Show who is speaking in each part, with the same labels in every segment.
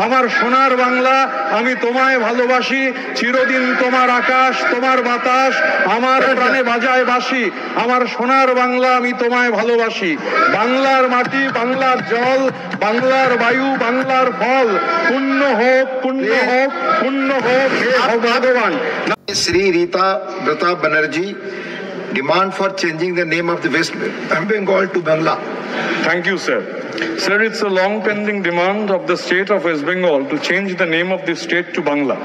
Speaker 1: আমার সোনার বাংলা আমি তোমায় ভালোবাসি, চিরদিন তোমার আকাশ তোমার বাতাস আমার প্রাণে বাজায় বাঁশি। আমার সোনার বাংলা আমি তোমায় ভালোবাসি। বাংলার মাটি, বাংলার জল, বাংলার বায়ু, বাংলার ফল, পুণ্য হোক পুণ্য হোক পুণ্য হোক হে ভগবান।
Speaker 2: Sri Rita Pratap Banerjee demand for changing the name of the West Bengal to Bangla.
Speaker 1: Thank you, sir. Sir, it's a long pending demand of the state of West Bengal to change the name of the state to Bangla.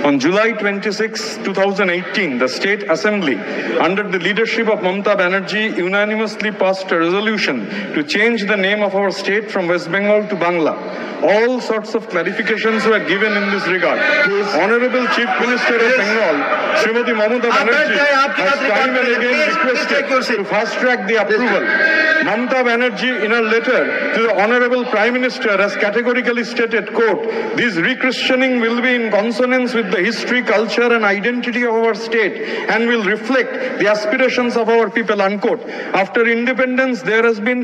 Speaker 1: On July 26, 2018, the State Assembly, under the leadership of Mamata Banerjee, unanimously passed a resolution to change the name of our state from West Bengal to Bangla. All sorts of clarifications were given in this regard. Honorable Chief Minister of Bengal, Srimati Mamata Banerjee, has time and again requested to fast-track the approval. Mamata Banerjee, in a letter to the Honorable Prime Minister, has categorically stated, quote, "This rechristening will be in consonance with the history, culture and identity of our state and will reflect the aspirations of our people," unquote. After independence, there has been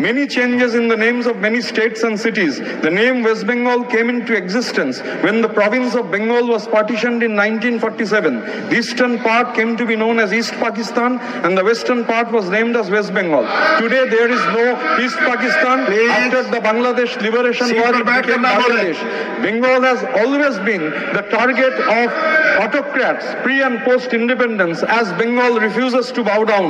Speaker 1: many changes in the names of many states and cities. The name West Bengal came into existence when the province of Bengal was partitioned in 1947. The eastern part came to be known as East Pakistan and the western part was named as West Bengal. Today there is no East Pakistan. After the Bangladesh liberation war, it became Bangladesh. Bengal has always been the target of autocrats pre and post independence, as Bengal refuses to bow down.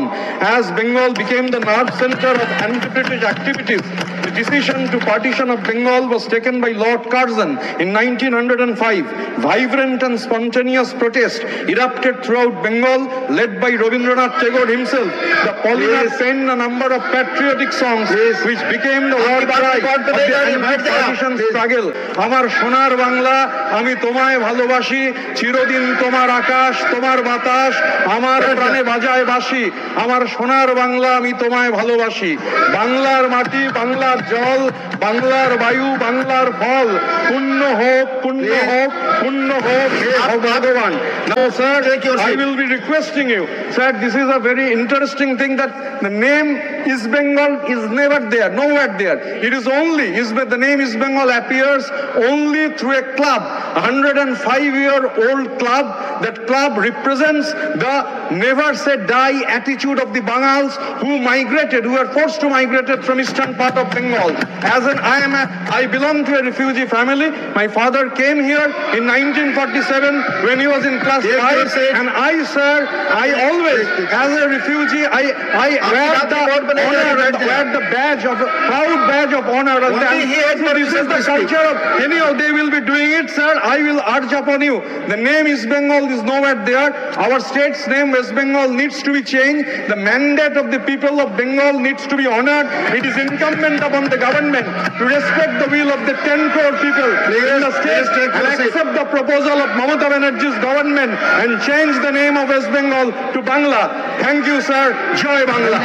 Speaker 1: As Bengal became the nerve center of anti-British activities, the decision to partition of Bengal was taken by Lord Curzon in 1905. Vibrant and spontaneous protest erupted throughout Bengal, led by Rabindranath Tagore himself. The polymath penned a number of patriotic songs which became the war cry of the anti-partition struggle. আমার সোনার বাংলা আমি তোমায় ভালোবাসি, চিরদিন তোমার আকাশ তোমার বাতাস আমার প্রাণে বাজায় বাঁশি। আমার সোনার বাংলা আমি তোমায় ভালোবাসি। বাংলার মাটি, বাংলার জল, বাংলার বায়ু, বাংলার ফল, পুণ্য হোক পুণ্য হোক পুণ্য হোক হে ভগবান। Now, sir, I will be requesting you, sir, this is a very interesting thing that the name East Bengal is never there, nowhere there. It is only, the name East Bengal appears only through a club, a 105-year-old club. That club represents the never say die attitude of the Bangals who migrated, who were forced to migrate from eastern part of Bengal. I belong to a refugee family. My father came here in 1947 when he was in class 5, and I, sir, I always, as a refugee, I wear the honor, wear the badge of proud badge of honor. This is the culture of anyhow they will be doing it, sir. I will urge upon you. The name East Bengal is nowhere there. Our state's name West Bengal needs to be changed. The mandate of the people of Bengal needs to be honored. It is incumbent upon the government to respect the will of the 10 crore people in the state and accept the proposal of Mamata Banerjee's government and change the name of West Bengal to Bangla. Thank you, sir. Jai Bangla.